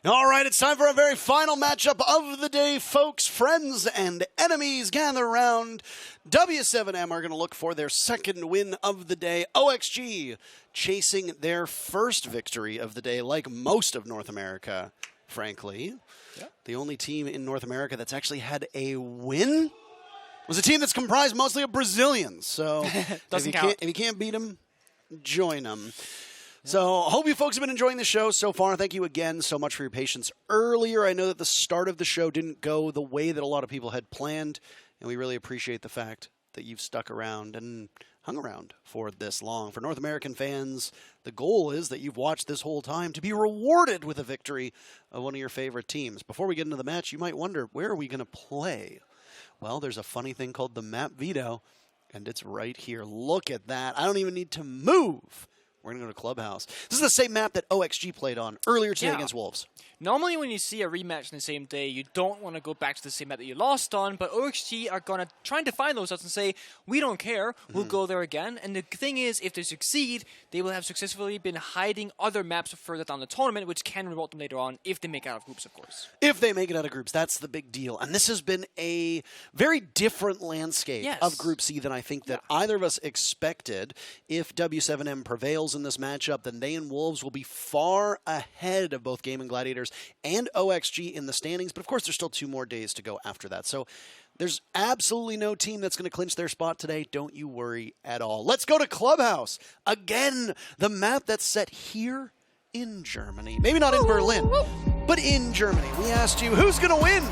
All right, it's time for a very final matchup of the day, folks. Friends and enemies gather around. W7M are going to look for their second win of the day. OXG chasing their first victory of the day, like most of North America, frankly. Yep. The only team in North America that's actually had a win was a team that's comprised mostly of Brazilians. So if you can't beat them, join them. So I hope you folks have been enjoying the show so far. Thank you again so much for your patience earlier. I know that the start of the show didn't go the way that a lot of people had planned, and we really appreciate the fact that you've stuck around and hung around for this long. For North American fans, the goal is that you've watched this whole time to be rewarded with a victory of one of your favorite teams. Before we get into the match, you might wonder, where are we going to play? Well, there's a funny thing called the map veto, and it's right here. Look at that. I don't even need to move. We're going to go to Clubhouse. This is the same map that OXG played on earlier today against Wolves. Normally when you see a rematch in the same day, you don't want to go back to the same map that you lost on, but OXG are going to try and define those outs and say, we don't care, we'll go there again. And the thing is, if they succeed, they will have successfully been hiding other maps further down the tournament, which can reward them later on if they make it out of groups, of course. If they make it out of groups, that's the big deal. And this has been a very different landscape of Group C than I think that either of us expected. If W7M prevails in this matchup, then they and Wolves will be far ahead of both Gaming Gladiators and OXG in the standings. But of course, there's still 2 more days to go after that. So there's absolutely no team that's going to clinch their spot today. Don't you worry at all. Let's go to Clubhouse. Again, the map that's set here in Germany. Maybe not in Berlin, but in Germany. We asked you, who's going to win?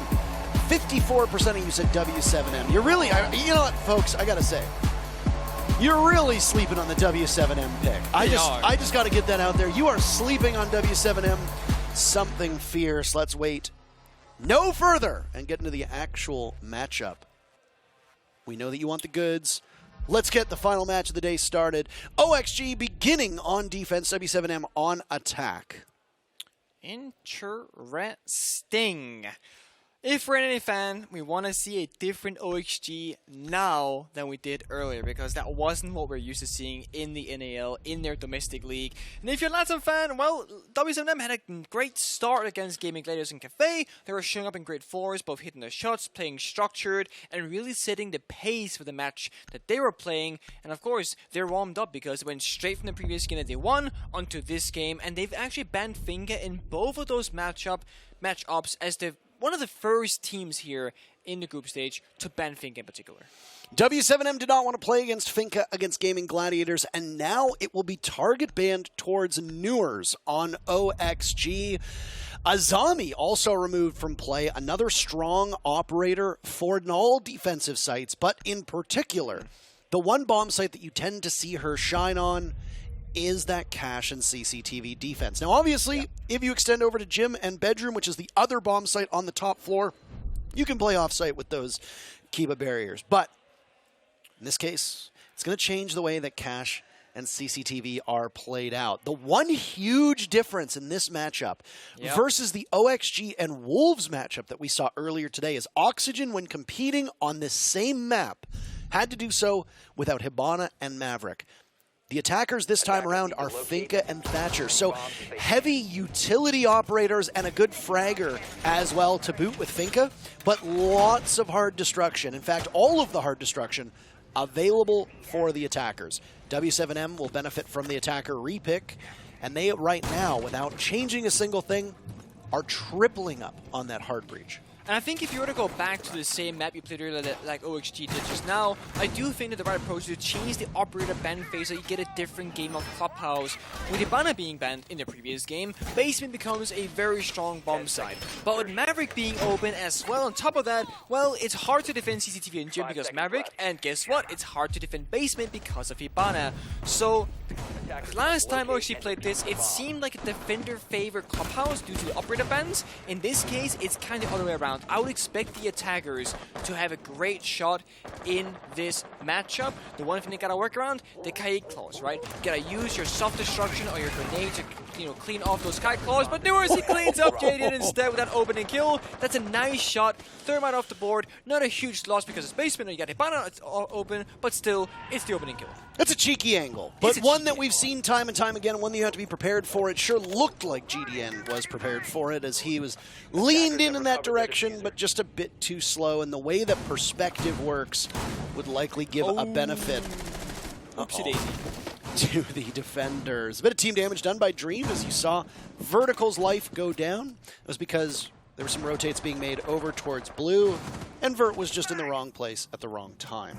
54% of you said W7M. You're really, you know what, folks, I got to say, you're really sleeping on the W7M pick. I just got to get that out there. You are sleeping on W7M. Something fierce. Let's wait no further and get into the actual matchup. We know that you want the goods. Let's get the final match of the day started. OXG beginning on defense, W7M on attack. Interesting. If we're an NA fan, we want to see a different OXG now than we did earlier, because that wasn't what we're used to seeing in the NAL, in their domestic league. And if you're a Latin fan, well, W7M had a great start against Gaming Gladiators and Cafe. They were showing up in great force, both hitting their shots, playing structured, and really setting the pace for the match that they were playing. And of course, they're warmed up because they went straight from the previous game that they won onto this game, and they've actually banned Finka in both of those matchups as one of the first teams here in the group stage to ban Finka in particular. W7M did not want to play against Finka against Gaming Gladiators, and now it will be target banned towards Newers on OXG. Azami also removed from play, another strong operator for all defensive sites, but in particular, the one bomb site that you tend to see her shine on is that cache and CCTV defense. Now, obviously, if you extend over to gym and bedroom, which is the other bomb site on the top floor, you can play off-site with those Kiba barriers. But in this case, it's going to change the way that cache and CCTV are played out. The one huge difference in this matchup versus the OXG and Wolves matchup that we saw earlier today is Oxygen, when competing on this same map, had to do so without Hibana and Maverick. The attackers this time around are Finka and Thatcher. So heavy utility operators and a good fragger as well to boot with Finka, but lots of hard destruction. In fact, all of the hard destruction available for the attackers. W7M will benefit from the attacker repick, and they right now, without changing a single thing, are tripling up on that hard breach. And I think if you were to go back to the same map you played earlier like OXG did just now, I do think that the right approach is to change the operator ban phase so you get a different game of Clubhouse. With Hibana being banned in the previous game, Basement becomes a very strong bomb site. But with Maverick being open as well, on top of that, well, it's hard to defend CCTV and Gym because of Maverick, and guess what? It's hard to defend Basement because of Hibana. So last time OXG played this, it seemed like a defender favored Clubhouse due to the operator bans. In this case, it's kind of the other way around. I would expect the attackers to have a great shot in this matchup. The one thing they gotta work around, the Kaik clause, right? You gotta use your soft destruction or your grenade to clean off those kite claws. But Newers, he cleans up Jaden instead with that opening kill. That's a nice shot. Thermite off the board. Not a huge loss because it's basement and you got Hibana open, but still, it's the opening kill. That's a cheeky angle, but one that we've seen time and time again, one that you have to be prepared for. It sure looked like GDN was prepared for it as he was leaned in that direction, but just a bit too slow. And the way that perspective works would likely give a benefit to the defenders. A bit of team damage done by Dream as you saw Vertical's life go down. It was because there were some rotates being made over towards blue, and Vert was just in the wrong place at the wrong time.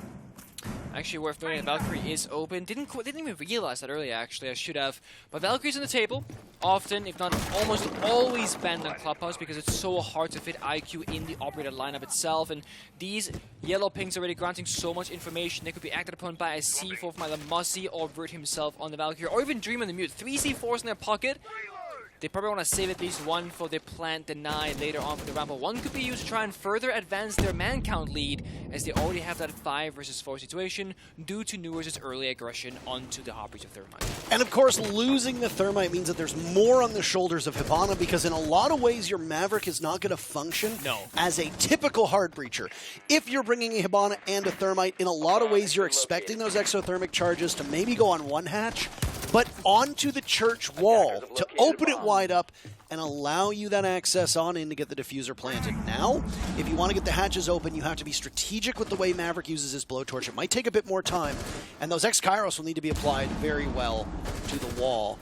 Actually, worth noting, Valkyrie is open. Didn't even realize that earlier, actually. I should have. But Valkyrie's on the table. Often, if not almost always banned on Clubhouse because it's so hard to fit IQ in the operator lineup itself. And these yellow pings are already granting so much information. They could be acted upon by a C4 from either Mussy or Vert himself on the Valkyrie, or even Dream on the mute. 3 C4s in their pocket. They probably want to save at least one for their plant deny later on for the round, but one could be used to try and further advance their man count lead as they already have that 5 versus 4 situation due to Newers' early aggression onto the Heartbreach of Thermite. And of course, losing the Thermite means that there's more on the shoulders of Hibana because in a lot of ways your Maverick is not going to function as a typical hard breacher. If you're bringing a Hibana and a Thermite, in a lot of ways you're expecting those exothermic charges to maybe go on one hatch, but onto the church wall to open it wide up and allow you that access on in to get the diffuser planted. Now, if you want to get the hatches open, you have to be strategic with the way Maverick uses his blowtorch. It might take a bit more time, and those X-Kairos will need to be applied very well to the wall.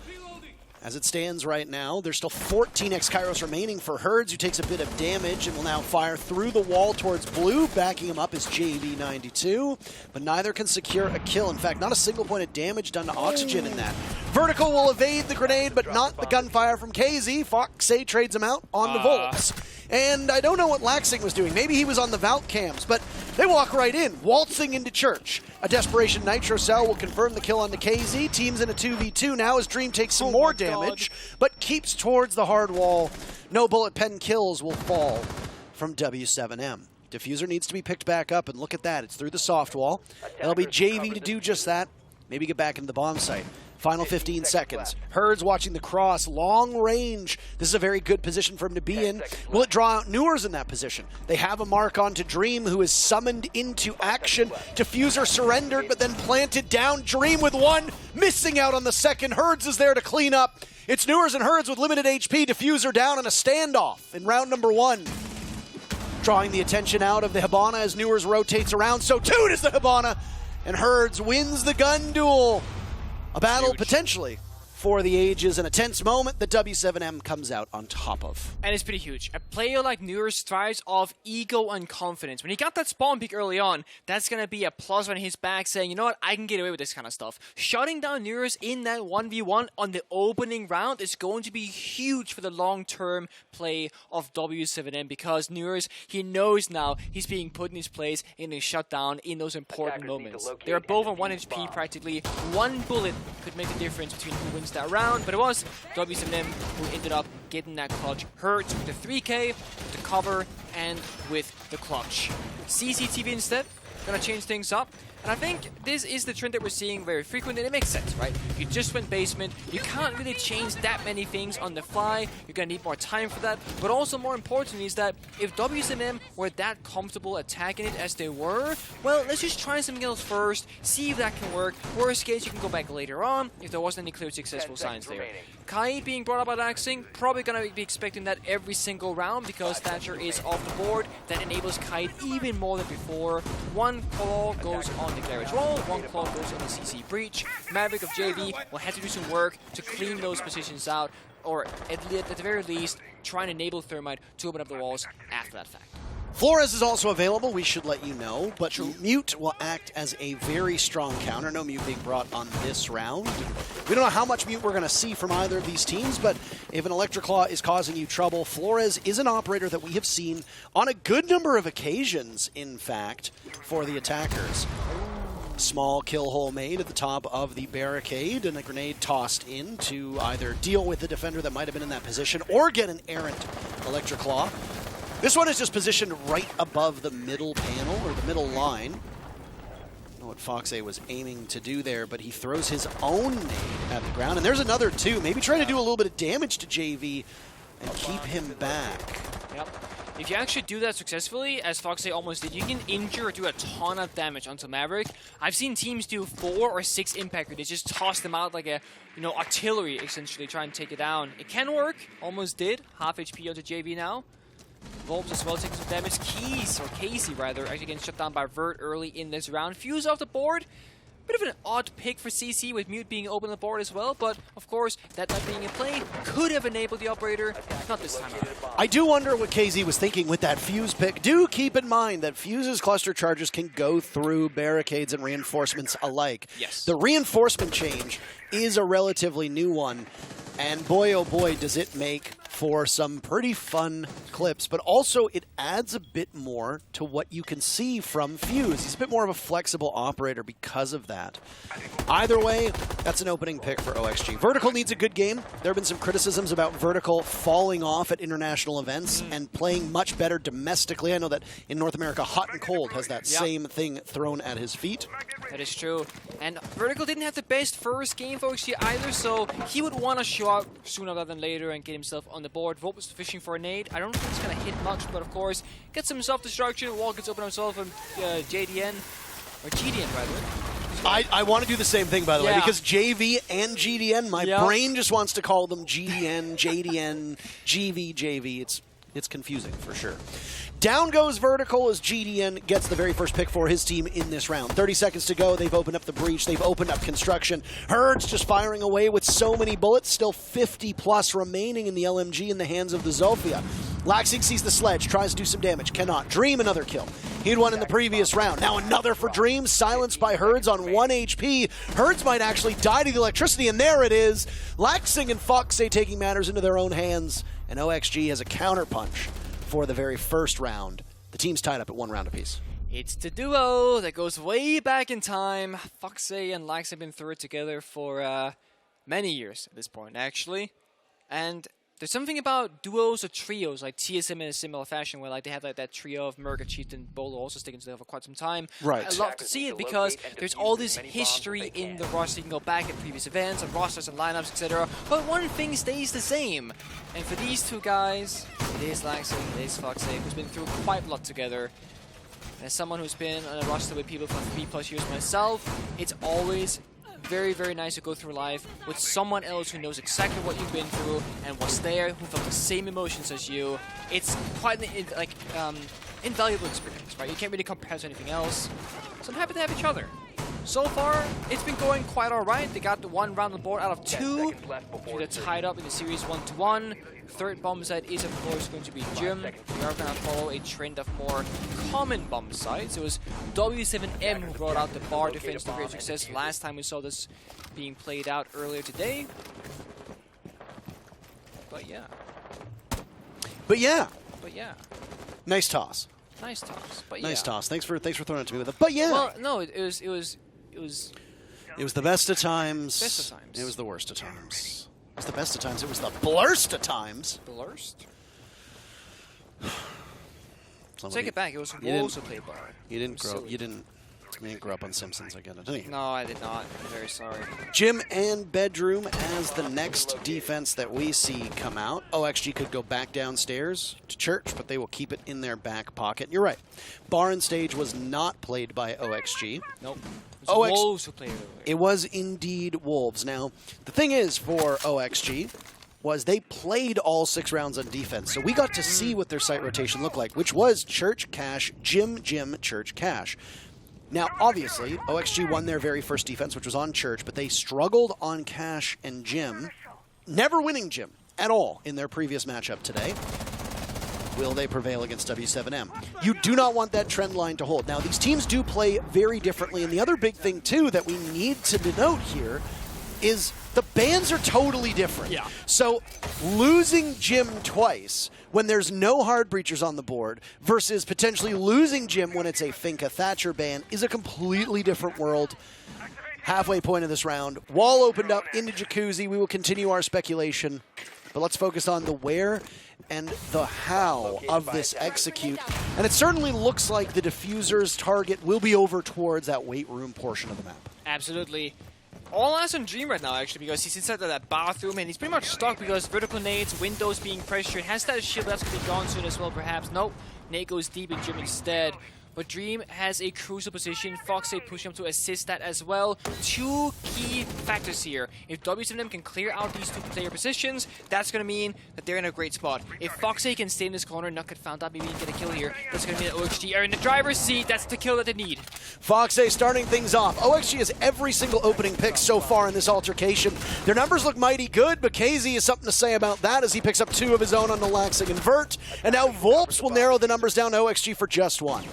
As it stands right now, there's still 14 X-Kairos remaining for Herds, who takes a bit of damage and will now fire through the wall towards blue. Backing him up is JB92, but neither can secure a kill. In fact, not a single point of damage done to Oxygen in that. Vertical will evade the grenade, but not the gunfire from KZ. Foxay trades him out on the Volts. And I don't know what Laxing was doing. Maybe he was on the Valk cams, but they walk right in, waltzing into church. A Desperation Nitro Cell will confirm the kill onto KZ. Team's in a 2v2 now as Dream takes some more damage, but keeps towards the hard wall. No bullet pen kills will fall from W7M. Diffuser needs to be picked back up, and look at that. It's through the soft wall. It'll be JV to do just that. Maybe get back into the bomb site. Final 15 seconds. Herds watching the cross. Long range. This is a very good position for him to be in. Will it draw out Newers in that position? They have a mark onto Dream, who is summoned into action. Diffuser surrendered, but then planted down. Dream with one. Missing out on the second. Herds is there to clean up. It's Newers and Herds with limited HP. Diffuser down in a standoff in round number 1. Drawing the attention out of the Hibana as Newers rotates around. So too does the Hibana. And Herds wins the gun duel. A battle potentially for the ages and a tense moment that W7M comes out on top of. And it's pretty huge. A player like Newers thrives off ego and confidence. When he got that spawn peak early on, that's going to be a plus on his back saying, you know what, I can get away with this kind of stuff. Shutting down Newers in that 1v1 on the opening round is going to be huge for the long-term play of W7M because Newers, he knows now he's being put in his place and is shut down in those important moments. They're both on 1 HP practically. One bullet could make the difference between who wins that round, but it was W7M who ended up getting that clutch. Hertz with the 3K, with the cover, and with the clutch. CCTV instead, gonna change things up. And I think this is the trend that we're seeing very frequently, and it makes sense, right? You just went basement, you can't really change that many things on the fly, you're gonna need more time for that, but also more importantly is that if W7M were that comfortable attacking it as they were, well, let's just try something else first, see if that can work. Worst case, you can go back later on if there wasn't any clear successful signs there. Kai being brought up by Laxing, probably gonna be expecting that every single round because Thatcher is off the board. That enables Kai even more than before. One claw goes on the garage wall, one claw goes on the CC breach. Maverick of JV will have to do some work to clean those positions out, or at the very least, try and enable Thermite to open up the walls after that fact. Flores is also available, we should let you know, but Mute will act as a very strong counter. No Mute being brought on this round. We don't know how much Mute we're going to see from either of these teams, but if an Electroclaw is causing you trouble, Flores is an operator that we have seen on a good number of occasions, in fact, for the attackers. Small kill hole made at the top of the barricade and a grenade tossed in to either deal with the defender that might have been in that position or get an errant Electroclaw. This one is just positioned right above the middle panel, or the middle line. what Foxay was aiming to do there, but he throws his own nade at the ground. And there's another two. Maybe trying to do a little bit of damage to JV and keep him back. Yep. If you actually do that successfully, as Foxay almost did, you can injure or do a ton of damage onto Maverick. I've seen teams do 4 or 6 impact. They just toss them out like a, artillery, essentially, try and take it down. It can work. Almost did. Half HP onto JV now. Wolves as well taking some damage. Casey rather, actually getting shut down by Vert early in this round. Fuse off the board. Bit of an odd pick for CC with Mute being open on the board as well, but of course, that not being in play could have enabled the operator. Not this time around. I do wonder what KZ was thinking with that Fuse pick. Do keep in mind that Fuse's cluster charges can go through barricades and reinforcements alike. Yes. The reinforcement change is a relatively new one, and boy oh boy does it make for some pretty fun clips, but also it adds a bit more to what you can see from Fuse. He's a bit more of a flexible operator because of that. Either way, that's an opening pick for OXG. Vertical needs a good game. There have been some criticisms about Vertical falling off at international events and playing much better domestically. I know that in North America, Hot and Cold has that same thing thrown at his feet. That is true. And Vertical didn't have the best first game for OXG either, so he would want to show up sooner rather than later and get himself on the board. Volt was fishing for a nade. I don't think it's going to hit much, but of course, gets some self-destruction. Wall gets open himself and JDN, or GDN rather. I want to do the same thing, by the way, because JV and GDN, my brain just wants to call them GDN, JDN, GV, JV. It's confusing for sure. Down goes Vertical as GDN gets the very first pick for his team in this round. 30 seconds to go. They've opened up the breach. They've opened up construction. Herds just firing away with so many bullets. Still 50+ remaining in the LMG in the hands of the Zofia. Laxing sees the sledge, tries to do some damage. Cannot. Dream, another kill. He'd won in the previous round. Now another for Dream. Silenced by Herds on 1 HP. Herds might actually die to the electricity, and there it is. Laxing and Foxay taking matters into their own hands, and OXG has a counterpunch for the very first round. The team's tied up at 1 round apiece. It's the duo that goes way back in time. Foxay and Lax have been through it together for many years at this point, actually. And there's something about duos or trios, like TSM in a similar fashion, where they have that trio of Murka, Chieftain, Bolo also sticking together for quite some time. Right. I love to see it because there's all this history in the roster. You can go back at previous events and rosters and lineups, etc. But one thing stays the same. And for these two guys, it is Laxing, it is Foxay, who's been through quite a lot together. As someone who's been on a roster with people for 3+ years myself, it's always very, very nice to go through life with someone else who knows exactly what you've been through and was there, who felt the same emotions as you. It's quite an invaluable experience, right? You can't really compare to anything else. So I'm happy to have each other. So far, it's been going quite alright. They got the 1 round on the board out of 2. So they're tied up in the series 1-1. Third bomb site is, of course, going to be Jim. We are going to follow a trend of more common bomb sites. It was W7M who brought out the bar defense to great success last time we saw this being played out earlier today. But yeah. But yeah. Nice toss. Nice toss. But nice toss. Thanks for throwing it to me with it. But yeah. Well, no, it was It was the best of times. Best of times. It was the worst of times. It was the best of times. It was the blurst of times. Blurst? Take it back. It was Wolves who played bar. You didn't grow up on Simpsons. I get it. Didn't you? No, I did not. I'm very sorry. Gym and Bedroom as the next defense that we see come out. OXG could go back downstairs to Church, but they will keep it in their back pocket. You're right. Bar and Stage was not played by OXG. Nope. It was Wolves who played it. It was indeed Wolves. Now, the thing is for OXG was they played all 6 rounds on defense, so we got to see what their site rotation looked like, which was Church, Cash, Gym, Church, Cash. Now, obviously, OXG won their very first defense, which was on Church, but they struggled on Cash and Gym, never winning Gym at all in their previous matchup today. Will they prevail against W7M? You do not want that trend line to hold. Now, these teams do play very differently, and the other big thing, too, that we need to denote here is the bans are totally different. Yeah. So losing Jim twice when there's no hard breachers on the board versus potentially losing Jim when it's a Finka Thatcher ban is a completely different world. Halfway point of this round. Wall opened up into Jacuzzi. We will continue our speculation But let's focus on the where and the how of this execute. And it certainly looks like the diffuser's target will be over towards that weight room portion of the map. Absolutely. All eyes on Dream right now, actually, because he's inside of that bathroom and he's pretty much stuck because vertical nades, windows being pressured, has that shield that's going to be gone soon as well, perhaps. Nope, nade goes deep in Dream instead. But Dream has a crucial position. Foxy pushing him to assist that as well. Two key factors here. If W7M can clear out these two player positions, that's going to mean that they're in a great spot. If Foxy can stay in this corner and not get found out, maybe get a kill here, that's going to mean that OXG are in the driver's seat. That's the kill that they need. Foxy starting things off. OXG has every single opening pick so far in this altercation. Their numbers look mighty good, but KZ has something to say about that as he picks up 2 of his own on the Laxing and Vert. And now Volps will narrow the numbers down to OXG for just 1.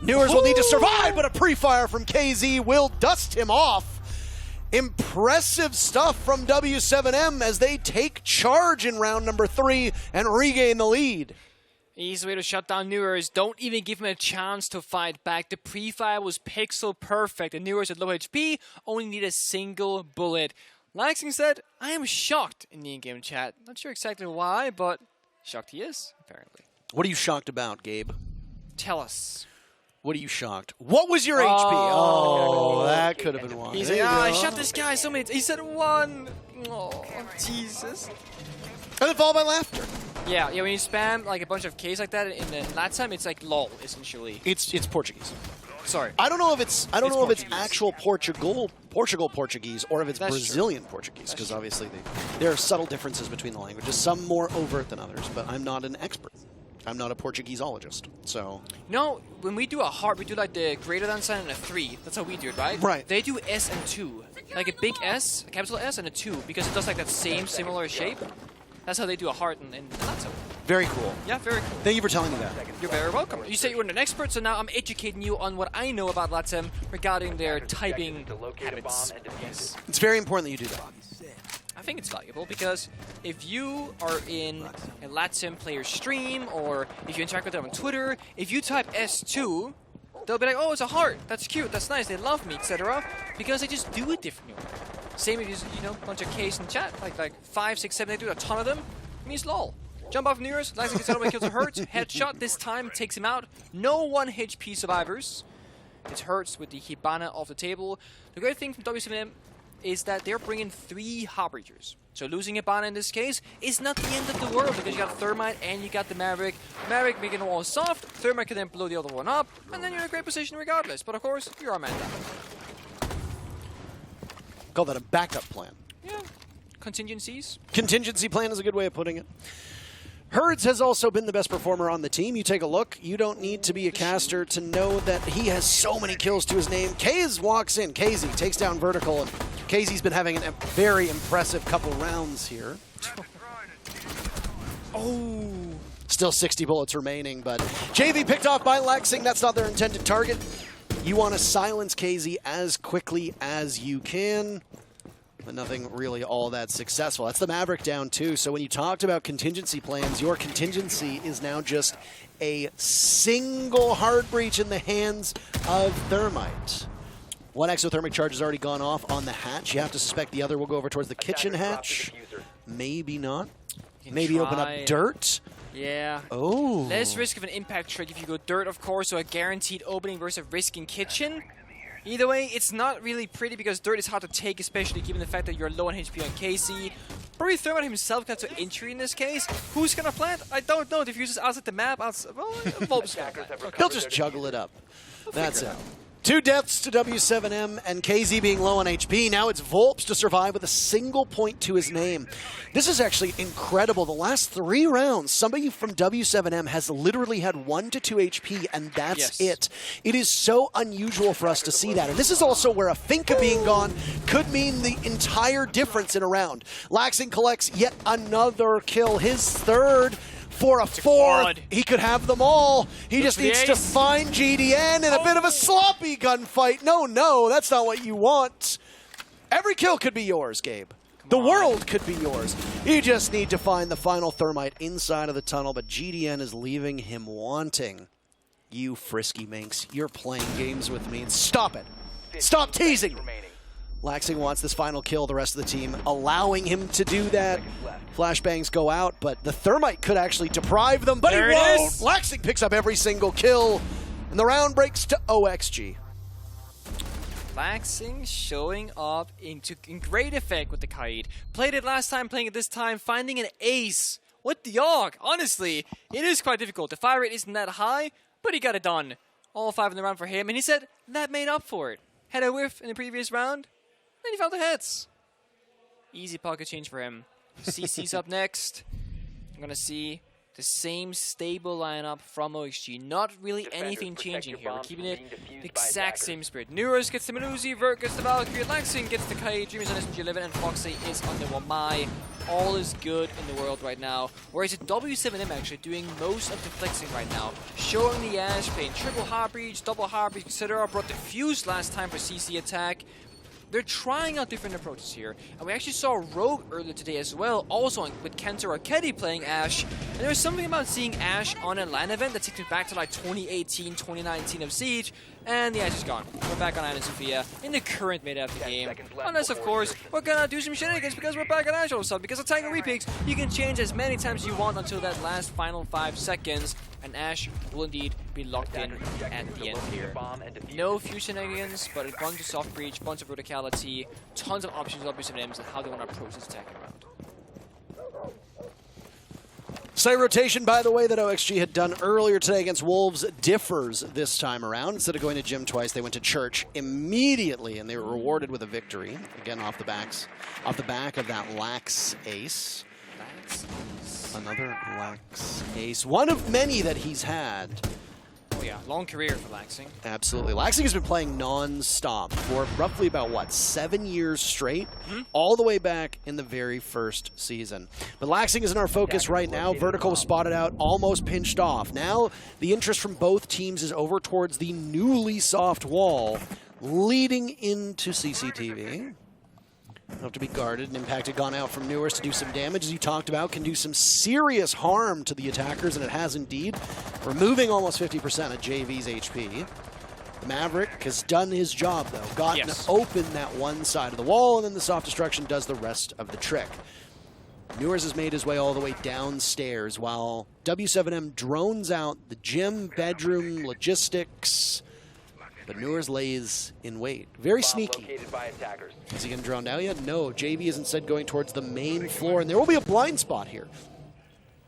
Newers will need to survive, but a pre-fire from KZ will dust him off. Impressive stuff from W7M as they take charge in round number 3 and regain the lead. Easy way to shut down Newers. Don't even give him a chance to fight back. The pre-fire was pixel perfect, and Newers at low HP only need a single bullet. Laxing said, I am shocked in the in-game chat. Not sure exactly why, but shocked he is, apparently. What are you shocked about, Gabe? Tell us. What are you shocked? What was your HP? Oh, that could have been one. He said, I shot this guy so many. He said 1. Oh, Jesus. And then followed by laughter. Yeah. When you spam like a bunch of Ks like that in the last time, it's like lol essentially. It's Portuguese. Sorry. I don't know if it's actual Portuguese or if it's That's Brazilian Portuguese, because obviously there are subtle differences between the languages, some more overt than others, but I'm not an expert. I'm not a Portugueseologist, so... No, when we do a heart, we do like the greater than sign and a 3. That's how we do it, right? Right. They do S and 2. Like a big S, a capital S, and a 2, because it does like that same similar shape. That's how they do a heart in Latin. Very cool. Yeah, very cool. Thank you for telling me that. You're very welcome. You said you weren't an expert, so now I'm educating you on what I know about Latin regarding their typing habits. Yes. It's very important that you do that. I think it's valuable because if you are in a Latin player stream or if you interact with them on Twitter, if you type S2, they'll be like, oh, it's a heart. That's cute. That's nice. They love me, etc. Because they just do it differently. Same if you, a bunch of Ks in chat, like 5, 6, 7, they do a ton of them. It means lol. Jump off Newers, Laxing gets out of my kills to Hurts. Headshot this time takes him out. No 1 HP survivors. It Hurts with the Hibana off the table. The great thing from W7M is that they're bringing 3 Heartbreakers. So losing Hibana in this case is not the end of the world because you got Thermite and you got the Maverick. Maverick making the wall soft, Thermite can then blow the other one up, and then you're in a great position regardless. But of course, you're a man down. Call that a backup plan. Yeah. Contingencies. Contingency plan is a good way of putting it. Herds has also been the best performer on the team. You take a look. You don't need to be a caster to know that he has so many kills to his name. KZ walks in. KZ takes down Vertical, and KZ's been having a very impressive couple rounds here. Oh. Still 60 bullets remaining, but JV picked off by Laxing. That's not their intended target. You want to silence KZ as quickly as you can. But nothing really all that successful. That's the Maverick down too. So when you talked about contingency plans, your contingency is now just a single hard breach in the hands of Thermite. 1 exothermic charge has already gone off on the hatch. You have to suspect the other will go over towards the kitchen hatch. Maybe not. Maybe open up dirt. Yeah. Oh. Less risk of an impact trick if you go dirt, of course, so a guaranteed opening versus risking kitchen. Either way, it's not really pretty because dirt is hard to take, especially given the fact that you're low on HP on KC. Probably Thermite himself got to injury in this case. Who's gonna plant? I don't know. Diffuser's outside the map. Well, Volp's gonna plant. Okay. They'll just juggle it up. That's it. 2 deaths to W7M and KZ being low on HP. Now it's Volps to survive with a single point to his name. This is actually incredible. The last 3 rounds, somebody from W7M has literally had 1 to 2 HP, and that's it. It is so unusual for us to see that. And this is also where a Finka being gone could mean the entire difference in a round. Laxing collects yet another kill, his 3rd. For a 4th, he could have them all. He just needs to find GDN in a bit of a sloppy gunfight. No, that's not what you want. Every kill could be yours, Gabe. The world could be yours. You just need to find the final Thermite inside of the tunnel, but GDN is leaving him wanting. You frisky minx, you're playing games with me. Stop it. Stop teasing. Laxing wants this final kill, the rest of the team allowing him to do that. Flashbangs go out, but the Thermite could actually deprive them, but There he it won't! is. Laxing picks up every single kill, and the round breaks to OXG. Laxing showing up in great effect with the Kaid. Played it last time, playing it this time, finding an ace. What the arc? Honestly, it is quite difficult. The fire rate isn't that high, but he got it done. All 5 in the round for him, and he said that made up for it. Had a whiff in the previous round, then he found the hits. Easy pocket change for him. CC's up next. I'm going to see the same stable lineup from OXG. Not really anything changing here. We're keeping it the exact same spirit. Neuros gets the Melusi, Vert gets the Valkyrie, Laxing gets the Kai, Dreamers on SMG11, and Foxy is on the Wamai. All is good in the world right now. Whereas it's W7M actually doing most of the flexing right now. Showing the Ash, playing triple hard breach, double hard breach, etc. Brought the Fuse last time for CC attack. They're trying out different approaches here. And we actually saw Rogue earlier today as well, also with Kenta Raketti playing Ashe. And there was something about seeing Ashe on a LAN event that takes me back to like 2018, 2019 of Siege, and the Ashe is gone. We're back on Ana Sofia in the current meta of the game. Unless, of course, we're gonna do some shenanigans because we're back on Ashe all of a sudden. Because of Tiger Repicks, you can change as many times as you want until that last final 5 seconds. And Ashe will indeed be locked in at the end here. No few shenanigans, but a bunch of soft breach, bunch of verticality, tons of options of W7Ms and how they want to approach this attacking round. Slight rotation, by the way, that OXG had done earlier today against Wolves differs this time around. Instead of going to gym twice, they went to church immediately, and they were rewarded with a victory. Again, off the back of that Lax ace. Another Lax ace. One of many that he's had. Oh yeah, long career for Laxing. Absolutely. Laxing has been playing non-stop for roughly about, what, 7 years straight? All the way back in the very first season. But Laxing isn't our focus right now. Vertical was spotted out, almost pinched off. Now, the interest from both teams is over towards the newly soft wall, leading into CCTV. Have to be guarded, and Impact had gone out from Newers to do some damage, as you talked about, can do some serious harm to the attackers, and it has indeed, removing almost 50% of JV's HP. The Maverick has done his job, though, gotten open that one side of the wall, and then the soft destruction does the rest of the trick. Newers has made his way all the way downstairs, while W7M drones out the gym, bedroom, logistics. But Newers lays in wait. Very sneaky. Is he going to drone down yet? No. JV is instead going towards the main floor, and there will be a blind spot here.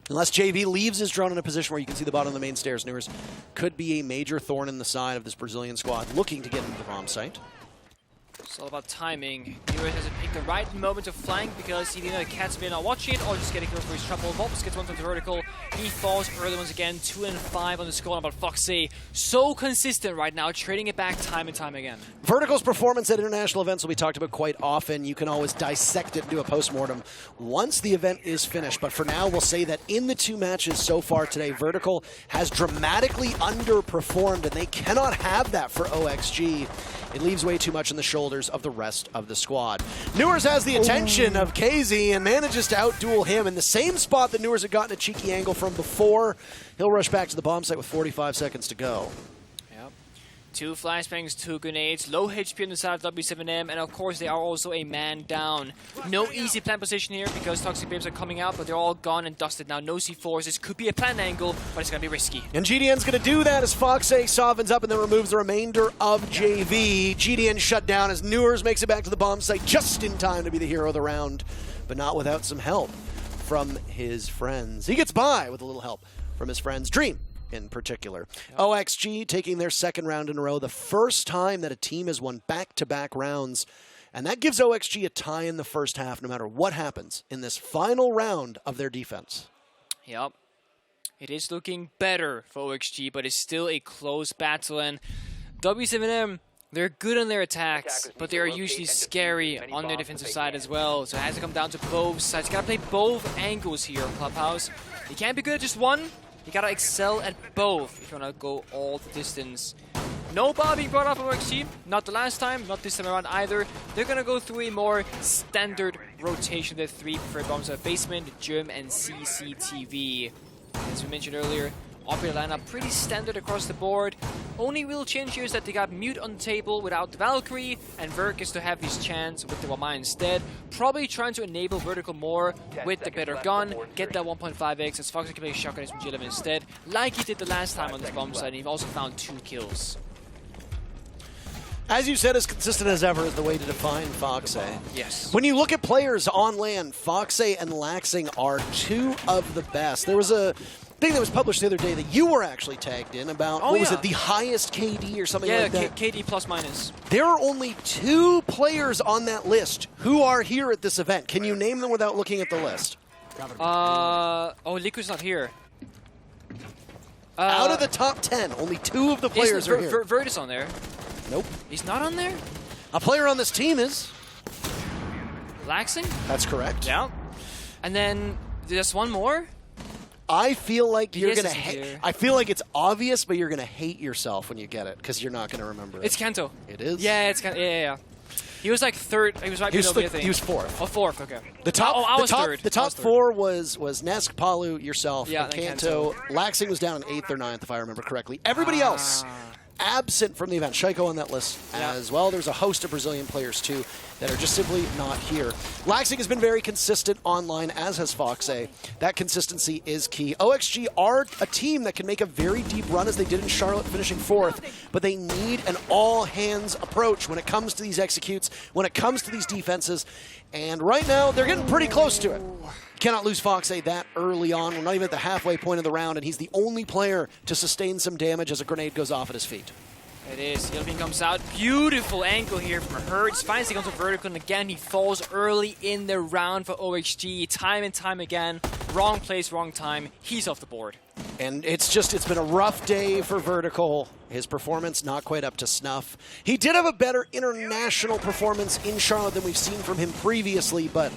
Unless JV leaves his drone in a position where you can see the bottom of the main stairs, Newers could be a major thorn in the side of this Brazilian squad looking to get into the bomb site. It's all about timing. Newers has to pick the right moment to flank because either the Cat's may not watching it or just getting killed for his trouble. Mops gets one to the vertical. He falls early once again. 2 and 5 on the score. But Foxy, so consistent right now, trading it back time and time again. Vertical's performance at international events will be talked about quite often. You can always dissect it and do a postmortem once the event is finished. But for now, we'll say that in the 2 matches so far today, Vertical has dramatically underperformed, and they cannot have that for OXG. It leaves way too much on the shoulders of the rest of the squad. Newers has the attention of KZ and manages to outduel him in the same spot that Newers had gotten a cheeky angle from before. He'll rush back to the bomb site with 45 seconds to go. Yep. 2 flashbangs, 2 grenades, low HP on the side of W7M, and of course they are also a man down. No easy plant position here because Toxic Babes are coming out, but they're all gone and dusted now. No C4s. This could be a plant angle, but it's going to be risky. And GDN's going to do that as Foxy softens up and then removes the remainder of JV. GDN shut down as Newers makes it back to the bomb site just in time to be the hero of the round, but not without some help from his friends. He gets by with a little help from his friends. Dream in particular. OXG taking their 2nd round in a row, the first time that a team has won back-to-back rounds, and that gives OXG a tie in the first half no matter what happens in this final round of their defense. Yep. It is looking better for OXG, but it's still a close battle, and W7M, they're good on their attacks, but they are usually scary on their defensive side as well, so it has to come down to both sides. You gotta play both angles here in Clubhouse. You can't be good at just one. You gotta excel at both if you wanna go all the distance. No bar being brought up from OXG, not the last time, not this time around either. They're gonna go through a more standard rotation. Their 3 preferred bombs are basement, gym, and CCTV. As we mentioned earlier, Operator lineup pretty standard across the board. Only real change here is that they got Mute on the table without the Valkyrie, and Verk gets to have his chance with the Wamai instead. Probably trying to enable Vertical more with the better gun, get that 1.5x, as Fox can play shotgun from G11 instead, like he did the last time on this bomb site, and he also found 2 kills. As you said, as consistent as ever is the way to define Foxay. Yes. When you look at players on land, Foxay and Laxing are 2 of the best. There was a thing that was published the other day that you were actually tagged in about, what was it, the highest KD or something like that? Yeah, KD plus minus. There are only 2 players on that list who are here at this event. Can you name them without looking at the list? Liquid's not here. Out of the top 10, only 2 of the players are here. Vert is on there. Nope. He's not on there? A player on this team is. Laxing? That's correct. Yeah. And then there's one more? I feel like you're going to hate. I feel like it's obvious, but you're going to hate yourself when you get it because you're not going to remember it. It's Kanto. It is? Yeah, it's Kanto. Yeah. He was like 3rd. He was right below me, I think. He was 4th. Oh, 4th, okay. The top, I was 3rd. The top 4 was Nesk, Palu, yourself, yeah, and Kanto. Laxing was down in 8th or 9th, if I remember correctly. Everybody else absent from the event. Shaiko on that list as well. There's a host of Brazilian players, too, that are just simply not here. Laxing has been very consistent online, as has Foxay. That consistency is key. OXG are a team that can make a very deep run, as they did in Charlotte, finishing 4th, but they need an all-hands approach when it comes to these executes, when it comes to these defenses, and right now, they're getting pretty close to it. Cannot lose Foxay that early on. We're not even at the halfway point of the round, and he's the only player to sustain some damage as a grenade goes off at his feet. It is. Yelping comes out. Beautiful angle here from Hertz. Finds he comes to vertical, and again, he falls early in the round for OXG. Time and time again. Wrong place, wrong time. He's off the board. And it's been a rough day for Vertical. His performance not quite up to snuff. He did have a better international performance in Charlotte than we've seen from him previously, but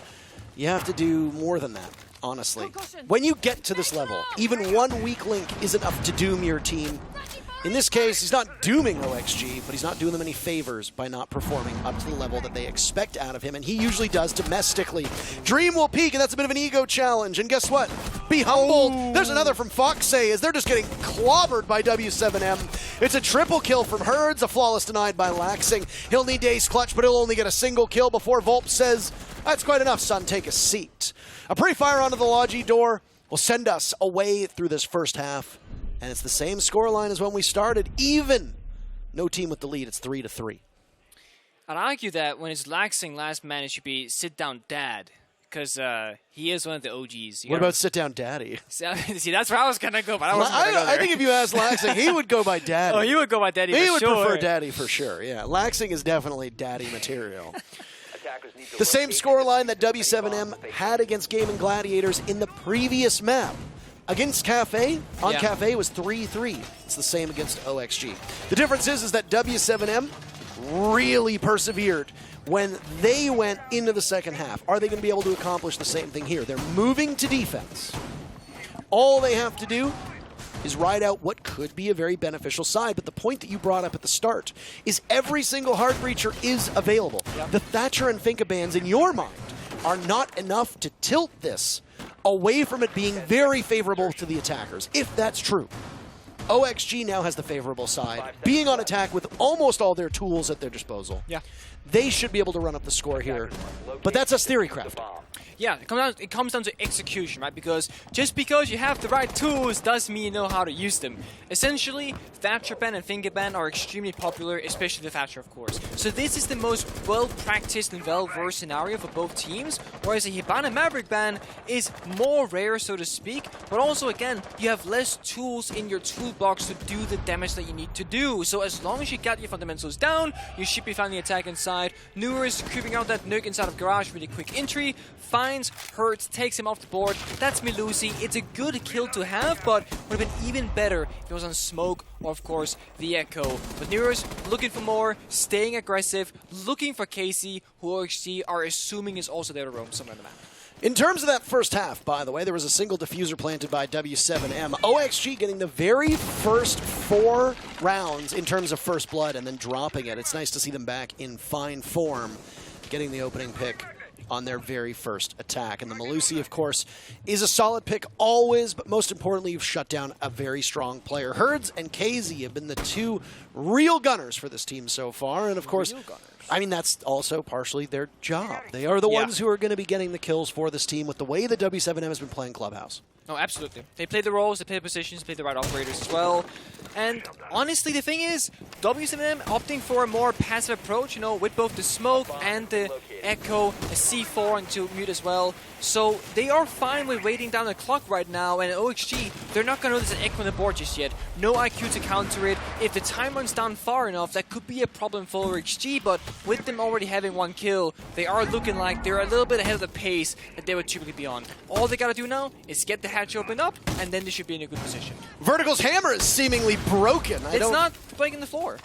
you have to do more than that, honestly. When you get to this level, even one weak link is enough to doom your team. In this case, he's not dooming OXG, but he's not doing them any favors by not performing up to the level that they expect out of him, and he usually does domestically. Dream will peak, and that's a bit of an ego challenge, and guess what? Be humbled. There's another from Foxay, as they're just getting clobbered by W7M. It's a triple kill from Herds, a flawless denied by Laxing. He'll need to ace clutch, but he'll only get a single kill before Volp says, "That's quite enough, son, take a seat." A pre-fire onto the Logi door will send us away through this first half. And it's the same scoreline as when we started, even. No team with the lead, it's 3-3. I'd argue that when it's Laxing last man, it should be sit down dad, because he is one of the OGs. What about sit down daddy? See, that's where I was going to go, but I wasn't going to go there. I think if you ask Laxing, he would go by daddy. Oh, he would go by daddy He for would sure. prefer daddy for sure, yeah. Laxing is definitely daddy material. The same scoreline that W7M had against Gaming Gladiators in the previous map. Against Cafe, on Cafe was 3-3. It's the same against OXG. The difference is that W7M really persevered when they went into the second half. Are they going to be able to accomplish the same thing here? They're moving to defense. All they have to do is ride out what could be a very beneficial side. But the point that you brought up at the start is every single hard breacher is available. The Thatcher and Finka bans in your mind are not enough to tilt this away from it being very favorable to the attackers, if that's true. OXG now has the favorable side, being on attack with almost all their tools at their disposal. Yeah. They should be able to run up the score here, but that's us theory crafting. Yeah, it comes down to execution, right? Because just because you have the right tools doesn't mean you know how to use them. Essentially, Thatcher ban and Finger ban are extremely popular, especially the Thatcher, of course. So this is the most well-practiced and well-versed scenario for both teams, whereas a Hibana Maverick ban is more rare, so to speak, but also, again, you have less tools in your toolbox to do the damage that you need to do. So as long as you got your fundamentals down, you should be finding the attack inside. Nuers creeping out that nuke inside of Garage, really quick entry, finds Hertz, takes him off the board. That's Melusi. It's a good kill to have, but would have been even better if it was on Smoke or, of course, the Echo. But Nuers looking for more, staying aggressive, looking for Casey, who OXG are assuming is also there to roam somewhere on the map. In terms of that first half, by the way, there was a single diffuser planted by W7M. OXG getting the very first 4 rounds in terms of first blood and then dropping it. It's nice to see them back in fine form, getting the opening pick on their very first attack. And the Malusi, of course, is a solid pick always, but most importantly, you've shut down a very strong player. Herds and KZ have been the two real gunners for this team so far, and of course, I mean, that's also partially their job. They are the ones who are going to be getting the kills for this team with the way that W7M has been playing Clubhouse. Oh, absolutely. They play the roles, they play the positions, they play the right operators as well. And honestly, the thing is, W7M opting for a more passive approach, you know, with both the smoke and the echo, a C4 into mute as well. So they are fine with waiting down the clock right now, and OXG, they're not going to know there's an echo on the board just yet. No IQ to counter it. If the time runs down far enough, that could be a problem for OXG, but with them already having one kill, they are looking like they're a little bit ahead of the pace that they would typically be on. All they got to do now is get the hatch opened up, and then they should be in a good position. Vertical's hammer is seemingly broken. It's not breaking the floor.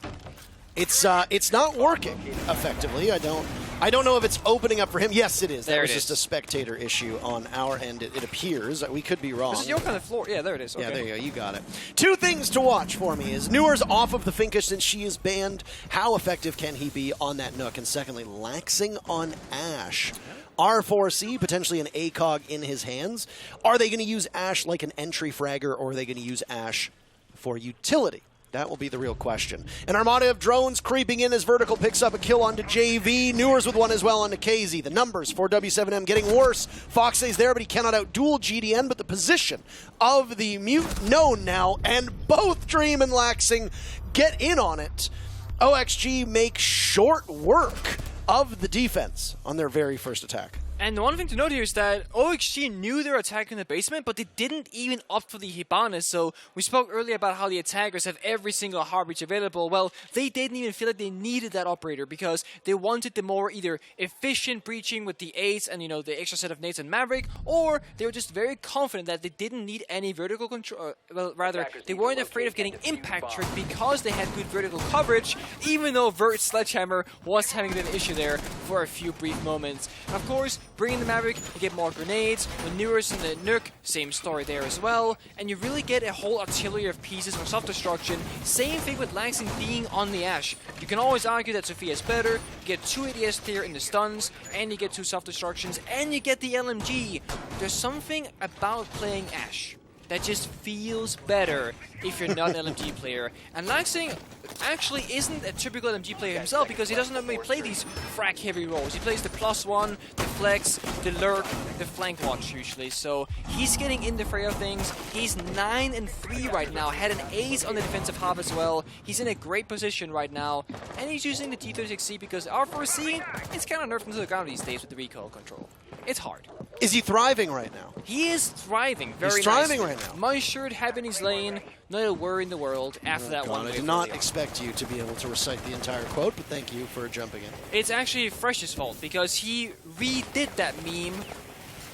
It's not working effectively. I don't know if it's opening up for him. Yes, it is. That was just a spectator issue on our end. It appears. We could be wrong. This is your kind of floor. Yeah, there it is. Okay. Yeah, there you go. You got it. Two things to watch for me is Newer's off of the Finka since she is banned. How effective can he be on that Nook? And secondly, laxing on Ash. R4C, potentially an ACOG in his hands. Are they going to use Ash like an entry fragger, or are they going to use Ash for utility? That will be the real question. An armada of drones creeping in as Vertical picks up a kill onto JV. Newer's with one as well onto KZ. The numbers for W7M getting worse. Fox stays there, but he cannot outduel GDN, but the position of the mute known now, and both Dream and Laxing get in on it. OXG make short work of the defense on their very first attack. And the one thing to note here is that OXG knew they were attacking the basement, but they didn't even opt for the Hibana. So we spoke earlier about how the attackers have every single hard breach available. Well, they didn't even feel like they needed that operator because they wanted the more either efficient breaching with the Ace and, you know, the extra set of nades and Maverick, or they were just very confident that they didn't need any vertical control. Well, rather, they weren't afraid of getting impact tricked because they had good vertical coverage, even though Vert Sledgehammer was having an issue there for a few brief moments. Of course, bringing the Maverick, you get more grenades. With Newer's and the Nook, same story there as well. And you really get a whole artillery of pieces for self-destruction. Same thing with Laxing being on the Ash. You can always argue that Sophia's better. You get 2 ADS tier in the stuns, and you get 2 self-destructions, and you get the LMG. There's something about playing Ash that just feels better if you're not an LMG player. And Laxing actually isn't a typical LMG player himself because he doesn't normally play these frag-heavy roles. He plays the +1, the flex, the lurk, the flank watch usually. So he's getting in the fray of things. He's 9-3 right now. Had an ace on the defensive half as well. He's in a great position right now. And he's using the T36C because R4C, it's kind of nerfed into the ground these days with the recoil control. It's hard. Is he thriving right now? He is thriving very He's thriving nicely. right now. My shirt having his lane, not a worry in the world after that one. I did not expect you to be able to recite the entire quote, but thank you for jumping in. It's actually Fresh's fault because he redid that meme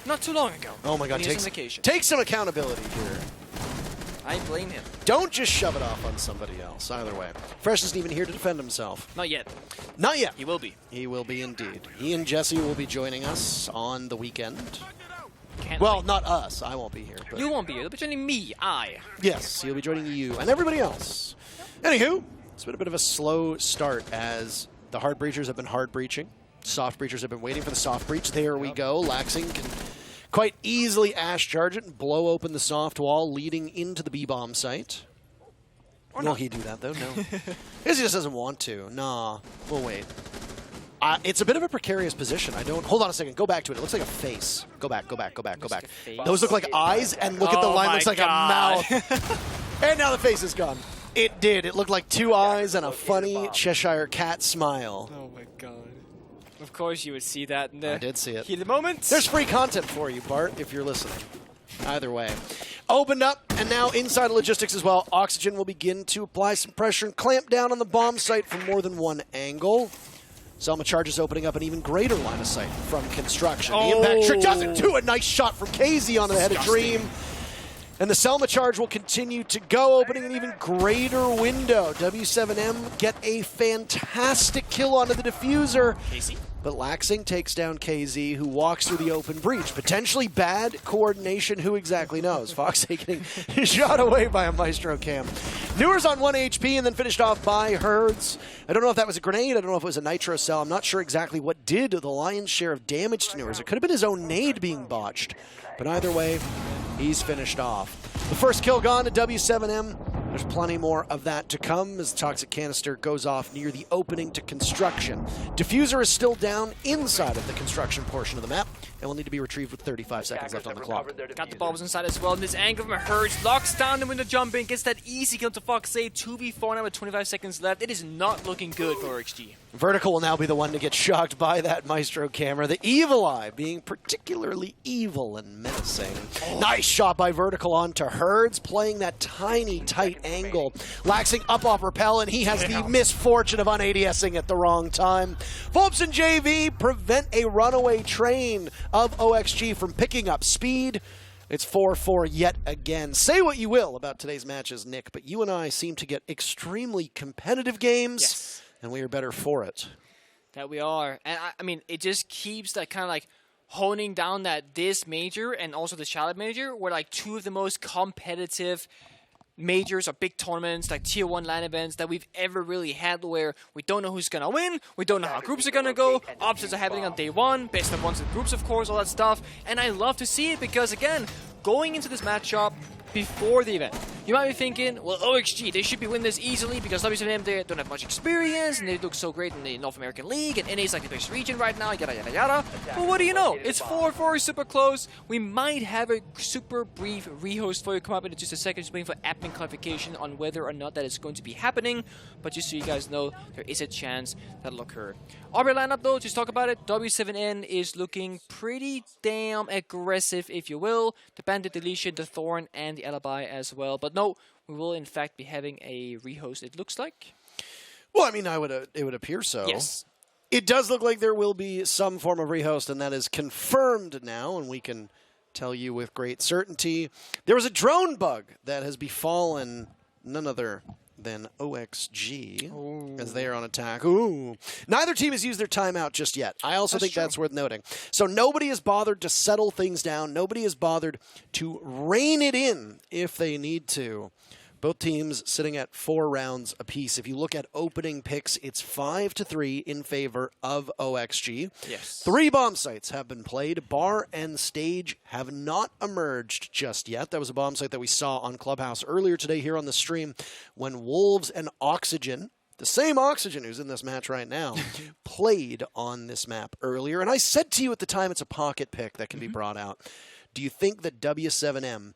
not too long ago. Oh my god, take some accountability here. I blame him. Don't just shove it off on somebody else, either way. Fresh isn't even here to defend himself. Not yet. Not yet. He will be. He will be indeed. He and Jesse will be joining us on the weekend. Can't well, wait. not us. I won't be here. But you won't be here. They'll be joining me. Yes, he'll be joining you and everybody else. Anywho, it's been a bit of a slow start as the hard breachers have been hard breaching. Soft breachers have been waiting for the soft breach. There we go. Laxing can quite easily Ash charge it and blow open the soft wall leading into the B-bomb site. Will he do that, though? No. Because he just doesn't want to. Nah, we'll wait. It's a bit of a precarious position. Hold on a second. Go back to it. It looks like a face. Go back. Those look like eyes, and look at the line. Looks like a mouth. And now the face is gone. It did. It looked like 2 eyes and a funny Cheshire cat smile. Oh my god. Of course you would see that in the I did see it. heat of the moment. There's free content for you, Bart, if you're listening. Either way. Opened up, and now inside of logistics as well. Oxygen will begin to apply some pressure and clamp down on the bomb site from more than one angle. Selma charges opening up an even greater line of sight from construction. The impact trick does it too. A nice shot from KZ onto the head of Dream. And the Selma charge will continue to go, opening an even greater window. W7M get a fantastic kill onto the diffuser. Casey. But Laxing takes down KZ, who walks through the open breach. Potentially bad coordination, who exactly knows? Fox getting shot away by a Maestro cam. Newer's on 1 HP and then finished off by Herds. I don't know if that was a grenade. I don't know if it was a nitro cell. I'm not sure exactly what did the lion's share of damage to Newer's. It could have been his own nade being botched. But either way, he's finished off. The first kill gone to W7M. There's plenty more of that to come as the toxic canister goes off near the opening to construction. Diffuser is still down inside of the construction portion of the map and will need to be retrieved with 35 seconds left on the clock. Got the bubbles inside as well. And this angle from Herds locks down the window jumping, gets that easy kill to Fox A. 2v4 now with 25 seconds left. It is not looking good for OXG. Vertical will now be the one to get shocked by that Maestro camera. The Evil Eye being particularly evil and menacing. Nice shot by Vertical onto Herds, playing that tiny, tight angle. Laxing up off Repel, and he has the misfortune of un-ADSing at the wrong time. Volps and JV prevent a runaway train of OXG from picking up speed. It's 4-4 yet again. Say what you will about today's matches, Nick, but you and I seem to get extremely competitive games. Yes. And we are better for it. That we are. And I mean, it just keeps that kind of like honing down that this major and also the Charlotte major were like two of the most competitive majors or big tournaments, like tier 1 LAN events that we've ever really had, where we don't know who's gonna win, we don't know how groups are gonna go, upsets are happening on day 1, best of ones in groups, of course, all that stuff. And I love to see it because, again, going into this matchup before the event, you might be thinking, well, OXG, they should be winning this easily because W7M, they don't have much experience and they look so great in the North American League and NA is like the best region right now, yada yada yada. But what do you know? It's 4-4, super close. We might have a super brief rehost for you come up in just a second, just waiting for admin clarification on whether or not that is going to be happening. But just so you guys know, there is a chance that'll occur. Our lineup though, just talk about it. W7N is looking pretty damn aggressive, if you will. The Bandit, Deletion, the Thorn, and the Alibi as well. But no, we will in fact be having a rehost, it looks like. Well, I mean, it would appear so. Yes. It does look like there will be some form of rehost, and that is confirmed now, and we can tell you with great certainty. There was a drone bug that has befallen none other than OXG as they are on attack. Ooh. Neither team has used their timeout just yet. I also think that's worth noting. So nobody has bothered to settle things down. Nobody has bothered to rein it in if they need to. Both teams sitting at 4 rounds apiece. If you look at opening picks, it's 5-3 in favor of OXG. Yes. 3 bomb sites have been played. Bar and Stage have not emerged just yet. That was a bomb site that we saw on Clubhouse earlier today here on the stream when Wolves and Oxygen, the same Oxygen who's in this match right now, played on this map earlier. And I said to you at the time it's a pocket pick that can be brought out. Do you think that W7M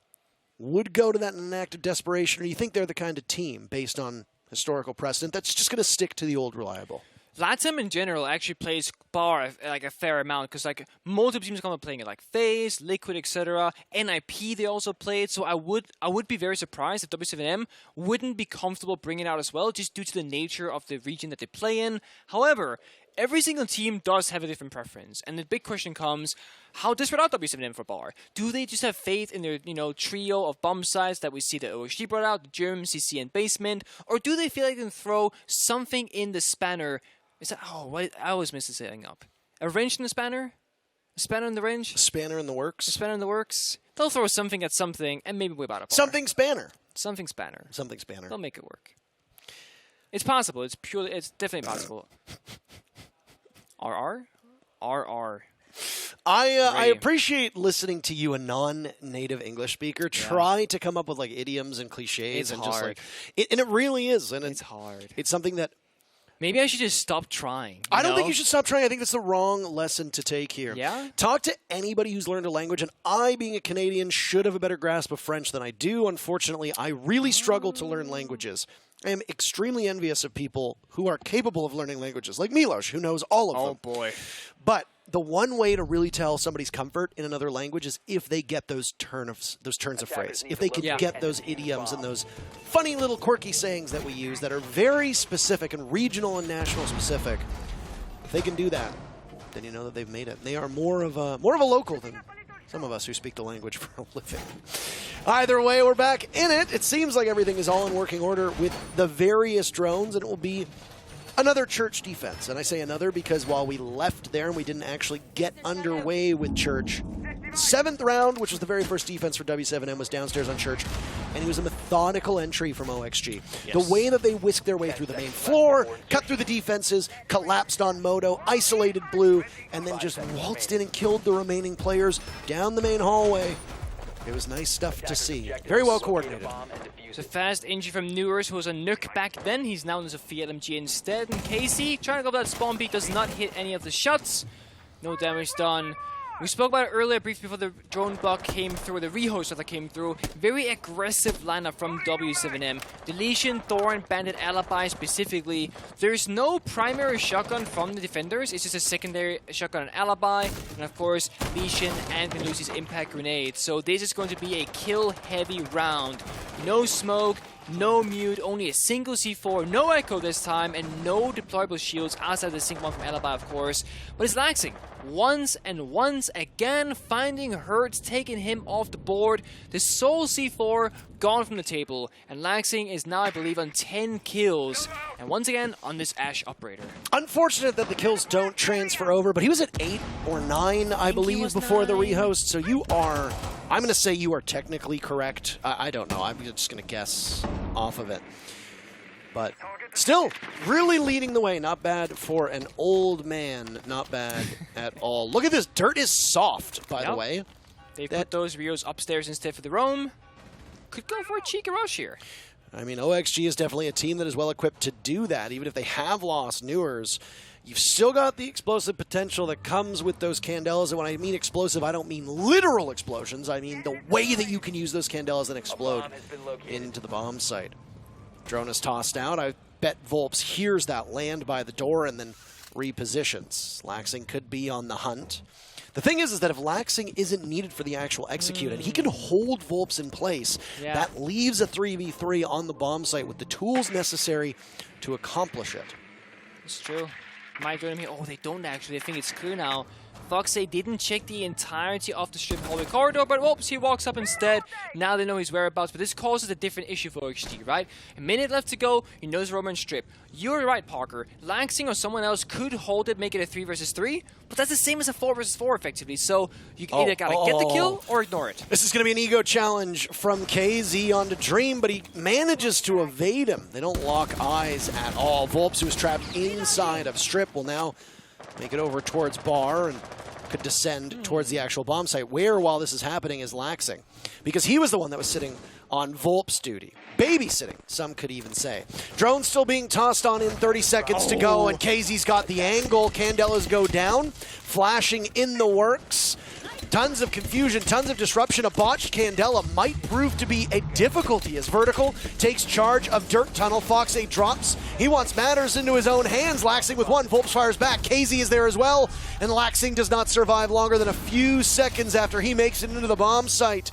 would go to that in an act of desperation, or do you think they're the kind of team, based on historical precedent, that's just going to stick to the old reliable? LATAM in general actually plays Bar like a fair amount because like multiple teams come up playing it, like FaZe, Liquid, etc. NIP they also played, so I would be very surprised if W7M wouldn't be comfortable bringing it out as well, just due to the nature of the region that they play in. However, every single team does have a different preference, and the big question comes: how desperate are W7M for Bar? Do they just have faith in their trio of bomb sites that we see the OXG brought out, the Germ, CC, and Basement, or do they feel like they can throw something in the spanner? Is that what I always miss this setting up? A wrench in the spanner? A spanner in the wrench? A spanner in the works? A spanner in the works? They'll throw something at something, and maybe whip out a Bar. Something spanner. Something spanner. Something spanner. They'll make it work. It's possible. It's definitely possible. RR? RR. I appreciate listening to you, a non-native English speaker, try to come up with like idioms and cliches. It's and hard. Just like and it really is. And it's hard. It's something that maybe I should just stop trying. I don't think you should stop trying. I think that's the wrong lesson to take here. Yeah? Talk to anybody who's learned a language, and I, being a Canadian, should have a better grasp of French than I do. Unfortunately, I really struggle to learn languages. I am extremely envious of people who are capable of learning languages, like Milos, who knows all of them. Oh, boy. But the one way to really tell somebody's comfort in another language is if they get those turns of phrase. If they can get those idioms and those funny little quirky sayings that we use that are very specific and regional and national specific. If they can do that, then you know that they've made it. They are more of a local than some of us who speak the language for a living. Either way, we're back in it. It seems like everything is all in working order with the various drones, and it will be another Church defense. And I say another because while we left there and we didn't actually get underway with Church, 7th round, which was the very first defense for W7M, was downstairs on Church. and it was a methodical entry from OXG. Yes. The way that they whisked their way through the main floor, cut through the defenses, collapsed on Moto, isolated Blue, and then just waltzed in and killed the remaining players down the main hallway. It was nice stuff to see. Very well coordinated. It's a fast injury from Newers, who was a Nook back then. He's now in a Sophia LMG instead. And Casey, trying to go for that spawn peak, does not hit any of the shots. No damage done. We spoke about it earlier, briefly before the drone bug came through, the rehost that came through. Very aggressive lineup from W7M. Deletion, Thorn, Bandit, Alibi specifically. There's no primary shotgun from the defenders. It's just a secondary shotgun and Alibi. And of course, Lesion and Venusi's impact grenade. So this is going to be a kill-heavy round. No smoke, no mute, only a single C4, no echo this time, and no deployable shields outside the sync one from Alibi, of course. But it's laxing. Once and once again, finding Hurts, taking him off the board. The sole C4 gone from the table, and Laxing is now, I believe, on 10 kills. And once again, on this Ashe operator. Unfortunate that the kills don't transfer over, but he was at 8 or 9, I believe, before the rehost. So you are, I'm going to say you are technically correct. I don't know. I'm just going to guess off of it. But still, really leading the way. Not bad for an old man. Not bad at all. Look at this. Dirt is soft, by the way. They put those Rios upstairs instead for the roam. Could go for a cheeky rush here. I mean, OXG is definitely a team that is well equipped to do that. Even if they have lost Newers, you've still got the explosive potential that comes with those Candelas. And when I mean explosive, I don't mean literal explosions. I mean the way that you can use those Candelas and explode into the bomb site. Drone is tossed out. I bet Volps hears that land by the door and then repositions. Laxing could be on the hunt. The thing is that if Laxing isn't needed for the actual execute, and he can hold Volps in place, that leaves a 3v3 on the bomb site with the tools necessary to accomplish it. It's true. Might join me. Oh, they don't actually. I think it's clear now. Foxy didn't check the entirety of the strip hallway corridor, but whoops, he walks up instead. Now they know his whereabouts, but this causes a different issue for OXG, right? A minute left to go, he knows Roman strip. You're right, Parker. Laxing or someone else could hold it, make it a 3 versus 3, but that's the same as a 4 versus 4 effectively, so you either gotta get the kill or ignore it. This is gonna be an ego challenge from KZ onto Dream, but he manages to evade him. They don't lock eyes at all. Volps, who is trapped inside of strip, will now make it over towards bar and could descend towards the actual bomb site. Where, while this is happening, is Laxing, because he was the one that was sitting on Volp's duty. Babysitting, some could even say. Drone still being tossed on in 30 seconds to go, and KZ's got the angle. Candelas go down. Flashing in the works. Tons of confusion, tons of disruption. A botched Candela might prove to be a difficulty as Vertical takes charge of Dirt Tunnel. Foxy drops. He wants matters into his own hands. Laxing with one. Volps fires back. KZ is there as well. And Laxing does not survive longer than a few seconds after he makes it into the bomb site.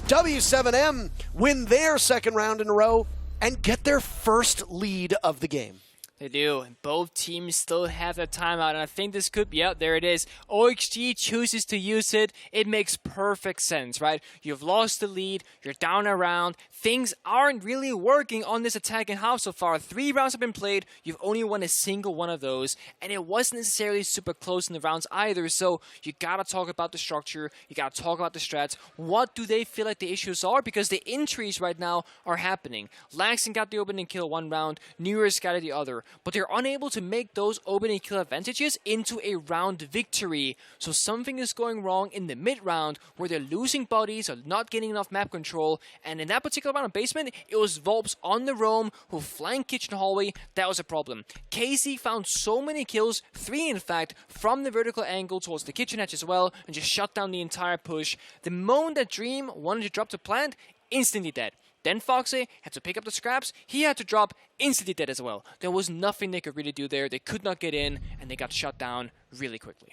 W7M win their second round in a row and get their first lead of the game. They do, and both teams still have their timeout, and I think this could be, there it is. OXG chooses to use it. It makes perfect sense, right? You've lost the lead, you're down a round, things aren't really working on this attacking half so far. 3 rounds have been played, you've only won a single one of those, and it wasn't necessarily super close in the rounds either, so you gotta talk about the structure, you gotta talk about the strats. What do they feel like the issues are? Because the injuries right now are happening. Laxing got the opening kill one round, Newers got it the other. But they're unable to make those opening kill advantages into a round victory. So something is going wrong in the mid-round where they're losing bodies or not getting enough map control. And in that particular round of basement, it was Volps on the roam who flanked kitchen hallway. That was a problem. KZ found so many kills, 3 in fact, from the vertical angle towards the kitchen hatch as well, and just shut down the entire push. The moment that Dream wanted to drop the plant, instantly dead. Then Foxy had to pick up the scraps. He had to drop, instantly dead as well. There was nothing they could really do there. They could not get in, and they got shut down really quickly.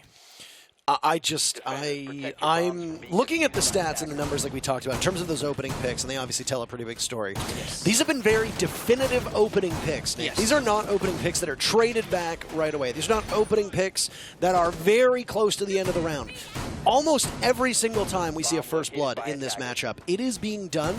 I'm looking at the stats and the numbers like we talked about in terms of those opening picks, and they obviously tell a pretty big story. Yes. These have been very definitive opening picks. Yes. These are not opening picks that are traded back right away. These are not opening picks that are very close to the end of the round. Almost every single time we see a first blood in this matchup, it is being done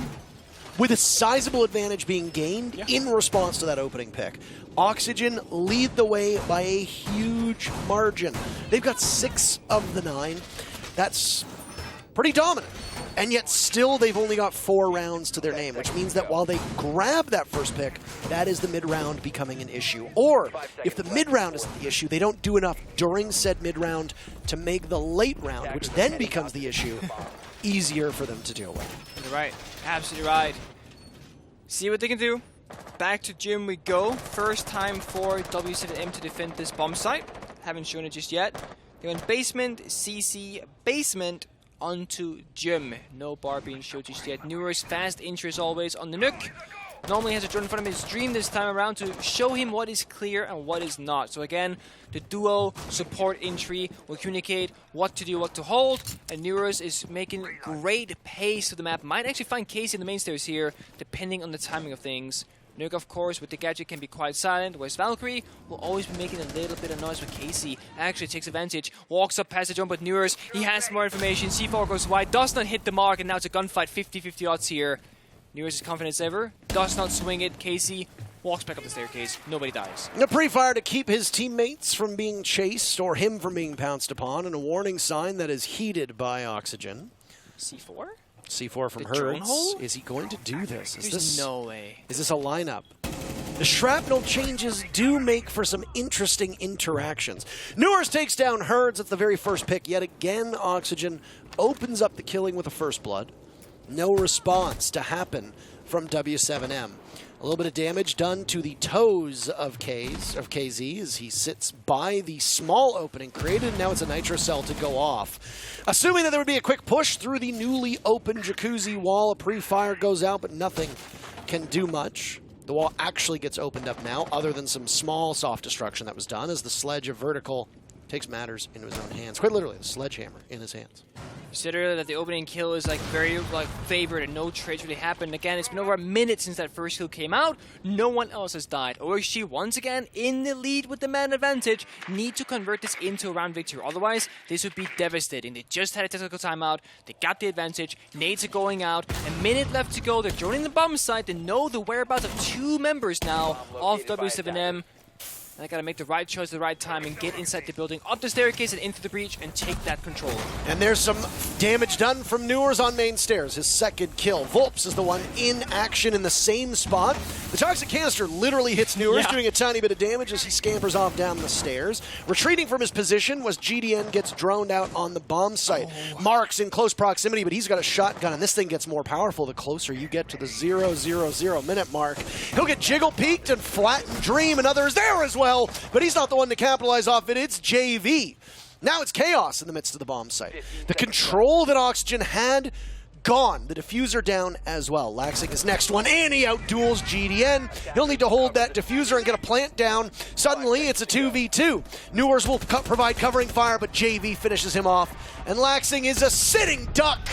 with a sizable advantage being gained in response to that opening pick. Oxygen lead the way by a huge margin. They've got 6 of the 9. That's pretty dominant. And yet still they've only got 4 rounds to their name, which means that while they grab that first pick, that is the mid-round becoming an issue. Or if the mid-round isn't the issue, they don't do enough during said mid-round to make the late round, which then becomes the issue, easier for them to deal with. You're right. Absolutely right. See what they can do. Back to gym we go. First time for W7M to defend this bomb site. Haven't shown it just yet. They went basement, CC, basement, onto gym. No bar being showed just yet. Newer's fast entry as always on the Nook. Normally has a drone in front of his dream this time around to show him what is clear and what is not. So again, the duo support entry will communicate what to do, what to hold. And Newer's is making great pace to the map. Might actually find Casey in the main stairs here, depending on the timing of things. Nuke, of course, with the gadget can be quite silent, whereas Valkyrie will always be making a little bit of noise with Casey. Actually takes advantage, walks up past the jump with Newers. He has more information. C4 goes wide, does not hit the mark, and now it's a gunfight, 50-50 odds here. Newers is confident as ever, does not swing it. Casey walks back up the staircase. Nobody dies. A pre-fire to keep his teammates from being chased or him from being pounced upon, and a warning sign that is heeded by Oxygen. C4? C4 from Hertz. Is he going to do this? There's no way. Is this a lineup? The shrapnel changes do make for some interesting interactions. Newers takes down Hertz at the very first pick. Yet again, Oxygen opens up the killing with a first blood. No response to happen from W7M. A little bit of damage done to the toes of KZ as he sits by the small opening created. Now it's a nitro cell to go off. Assuming that there would be a quick push through the newly opened jacuzzi wall, a pre-fire goes out, but nothing can do much. The wall actually gets opened up now, other than some small soft destruction that was done as the sledge of Vertical takes matters into his own hands. Quite literally, the sledgehammer in his hands. You said earlier that the opening kill is very favored and no trades really happened. Again, it's been over a minute since that first kill came out. No one else has died. OXG once again in the lead with the man advantage. Need to convert this into a round victory. Otherwise, this would be devastating. They just had a technical timeout. They got the advantage. Nades are going out. A minute left to go. They're joining the bomb site. They know the whereabouts of 2 members now of W7M. And I gotta make the right choice at the right time and get inside the building, up the staircase and into the breach and take that control. And there's some damage done from Newers on main stairs. His second kill. Volps is the one in action in the same spot. The toxic canister literally hits Newers, doing a tiny bit of damage as he scampers off down the stairs. Retreating from his position was GDN gets droned out on the bomb site. Mark's in close proximity, but he's got a shotgun, and this thing gets more powerful the closer you get to the 0:00 minute mark. He'll get jiggle peeked and flattened Dream, and others there as well. But he's not the one to capitalize off it. It's JV. Now it's chaos in the midst of the bomb site. The control that Oxygen had, gone. The diffuser down as well. Laxing his next one, and he outduels GDN. He'll need to hold that diffuser and get a plant down. Suddenly, it's a 2v2. Newers will provide covering fire, but JV finishes him off. And Laxing is a sitting duck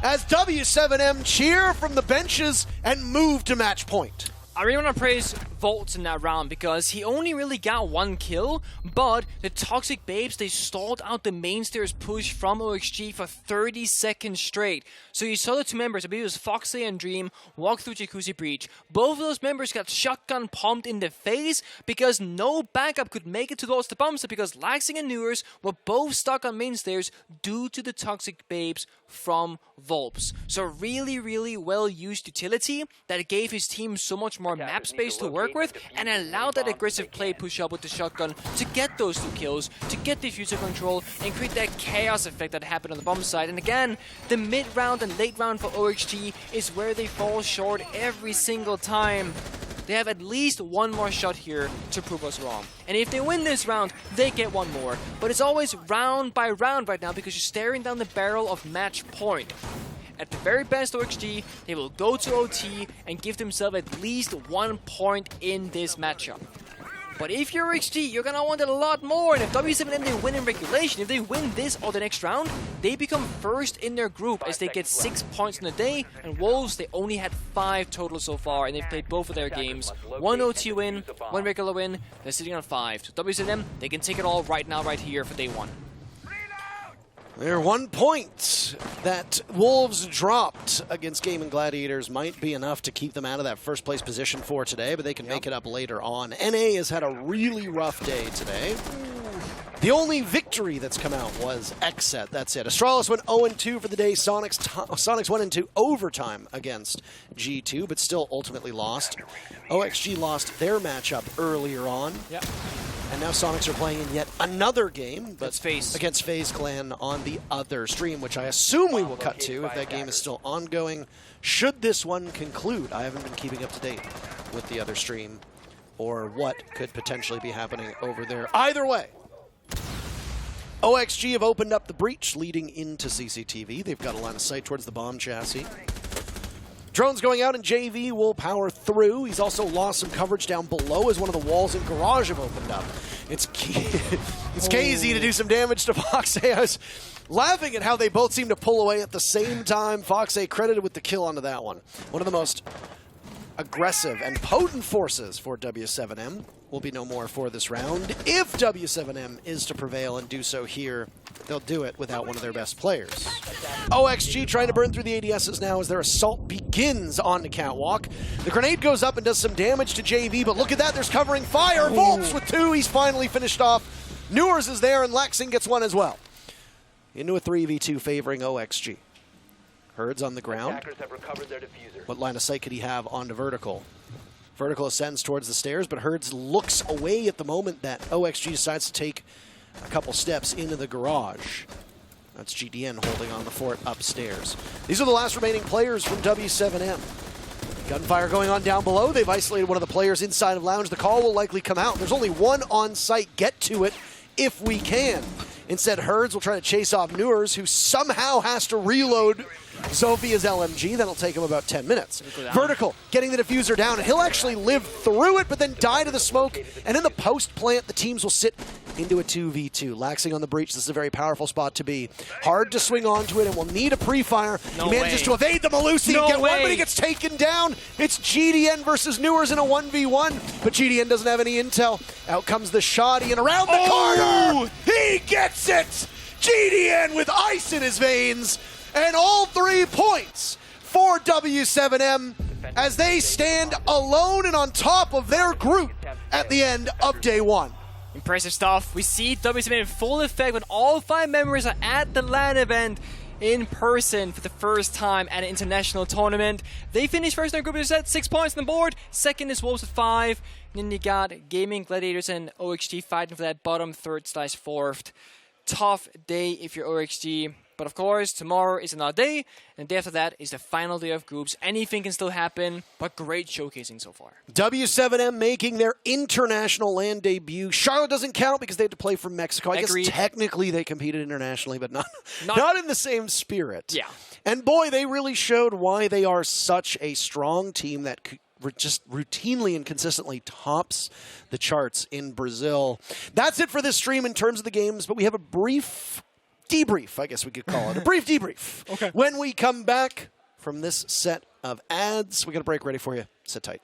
as W7M cheer from the benches and move to match point. I really want to praise Volts in that round because he only really got 1 kill, but the Toxic Babes, they stalled out the main stairs push from OXG for 30 seconds straight. So you saw the 2 members, I believe it was Foxley and Dream, walk through Jacuzzi Breach. Both of those members got shotgun pumped in the face because no backup could make it towards the bomb site because Laxing and Newers were both stuck on main stairs due to the Toxic Babes from Volps. So really, really well-used utility that gave his team so much more map space to work with and allowed that aggressive play push-up with the shotgun to get those 2 kills, to get diffuser control, and create that chaos effect that happened on the bomb side. And again, the mid-round and late round for OXG is where they fall short every single time. They have at least 1 more shot here to prove us wrong. And if they win this round, they get 1 more. But it's always round by round right now because you're staring down the barrel of match point. At the very best OXG, they will go to OT and give themselves at least 1 point in this matchup. But if you're OXG, you're gonna want it a lot more. And if W7M, they win in regulation, if they win this or the next round, they become first in their group as they get 6 points in a day. And Wolves, they only had 5 total so far, and they've played both of their games. 1 OT win, 1 regular win, they're sitting on 5. So W7M, they can take it all right now, right here for day 1. Their 1 point that Wolves dropped against Gaming Gladiators might be enough to keep them out of that first place position for today, but they can make it up later on. NA has had a really rough day today. The only victory that's come out was X-Set. That's it. Astralis went 0-2 for the day. Sonics went into overtime against G2, but still ultimately lost. OXG lost their matchup earlier on. Yep. And now Sonics are playing in yet another game, but FaZe. against FaZe Clan on the other stream, which I assume we will cut to if that game is still ongoing. Should this one conclude, I haven't been keeping up to date with the other stream or what could potentially be happening over there. Either way, OXG have opened up the breach leading into CCTV. They've got a line of sight towards the bomb chassis. Drone's going out and JV will power through. He's also lost some coverage down below as one of the walls in Garage have opened up. It's KZ to do some damage to Foxe. I was laughing at how they both seem to pull away at the same time. Foxe credited with the kill onto that one. One of the most aggressive and potent forces for W7M will be no more for this round. If W7M is to prevail and do so here, they'll do it without one of their best players. OXG trying to burn through the ADSs now as their assault begins on the catwalk. The grenade goes up and does some damage to JV, but look at that, there's covering fire. Volts with 2, he's finally finished off. Newers is there and Laxing gets 1 as well. Into a 3v2 favoring OXG. Herd's on the ground. What line of sight could he have onto Vertical? Vertical ascends towards the stairs, but Herds looks away at the moment that OXG decides to take a couple steps into the garage. That's GDN holding on the fort upstairs. These are the last remaining players from W7M. Gunfire going on down below. They've isolated one of the players inside of Lounge. The call will likely come out. There's only one on site. Get to it if we can. Instead, Herds will try to chase off Newers, who somehow has to reload Zophia's LMG. That'll take him about 10 minutes. Vertical getting the diffuser down, and he'll actually live through it, but then die to the smoke. And in the post plant, the teams will sit into a 2v2. Laxing on the breach. This is a very powerful spot to be. Hard to swing onto it, and will need a pre-fire. He manages to evade the Malusi and get one, but he gets taken down. It's GDN versus Newers in a 1v1, but GDN doesn't have any intel. Out comes the shoddy, and around the corner, he gets it! GDN with ice in his veins, and all 3 points for W7M as they stand alone and on top of their group at the end of day 1. Impressive stuff. We see W7M in full effect when all 5 members are at the LAN event in person for the first time at an international tournament. They finished first in their group with 6 points on the board. Second is Wolves with 5. And then you got Gaming, Gladiators, and OXG fighting for that bottom 3rd/4th. Tough day if you're OXG. But of course, tomorrow is another day, and the day after that is the final day of groups. Anything can still happen, but great showcasing so far. W7M making their international LAN debut. Charlotte doesn't count because they had to play from Mexico. I guess technically they competed internationally, but not in the same spirit. Yeah. And boy, they really showed why they are such a strong team that just routinely and consistently tops the charts in Brazil. That's it for this stream in terms of the games, but we have a brief debrief, I guess we could call it. A brief debrief. Okay. When we come back from this set of ads, we got a break ready for you. Sit tight.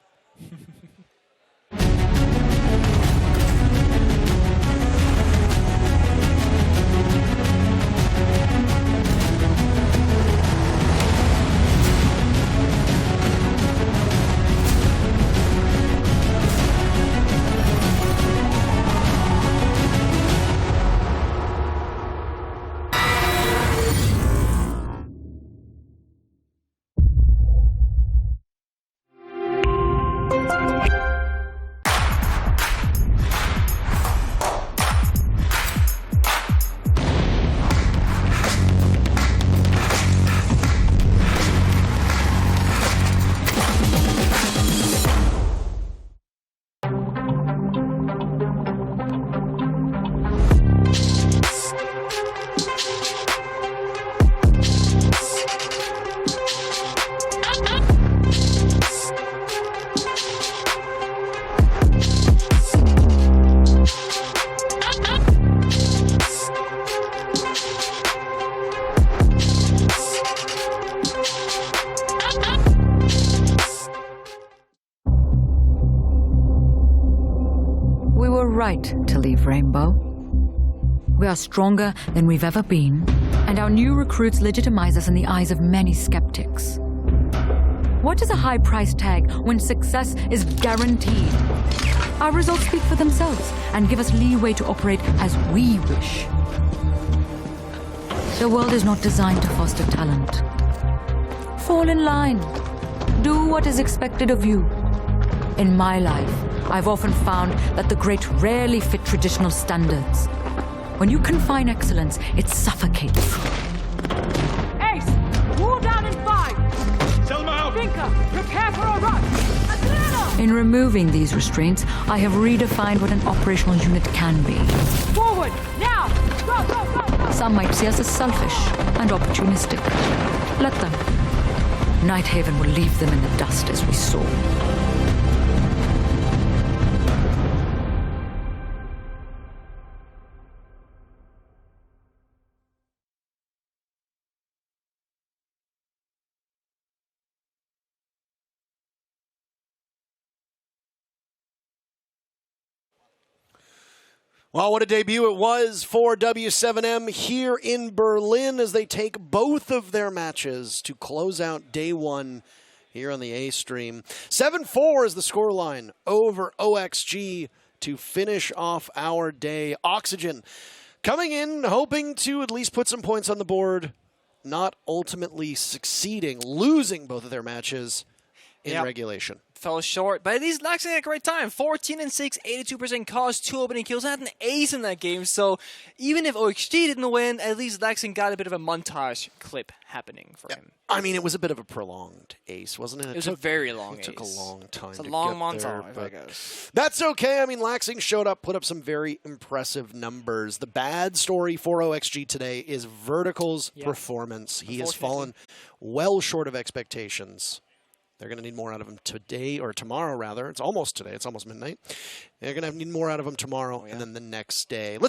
Right to leave Rainbow. We are stronger than we've ever been, and our new recruits legitimize us in the eyes of many skeptics. What is a high price tag when success is guaranteed? Our results speak for themselves and give us leeway to operate as we wish. The world is not designed to foster talent. Fall in line. Do what is expected of you. In my life, I've often found that the great rarely fit traditional standards. When you confine excellence, it suffocates. Ace, wall down in 5. Selma out! Finka, prepare for a rush. Atlanta! In removing these restraints, I have redefined what an operational unit can be. Forward, now! Go, go, go, go! Some might see us as selfish and opportunistic. Let them. Nighthaven will leave them in the dust as we saw. Well, what a debut it was for W7M here in Berlin as they take both of their matches to close out day one here on the A stream. 7-4 is the scoreline over OXG to finish off our day. Oxygen coming in, hoping to at least put some points on the board, not ultimately succeeding, losing both of their matches in regulation. Fell short, but at least Laxing had a great time. 14-6, 82% cost, 2 opening kills, and had an ace in that game. So even if OXG didn't win, at least Laxing got a bit of a montage clip happening for him. I mean, it was a bit of a prolonged ace, wasn't it? It was a very long ace. It took a long time. It's a to long get there, montage, I but guess. that's okay. I mean, Laxing showed up, put up some very impressive numbers. The bad story for OXG today is Vertical's performance. He has fallen well short of expectations. They're going to need more out of him today, or tomorrow, rather. It's almost today. It's almost midnight. They're going to need more out of him tomorrow and then the next day. Let's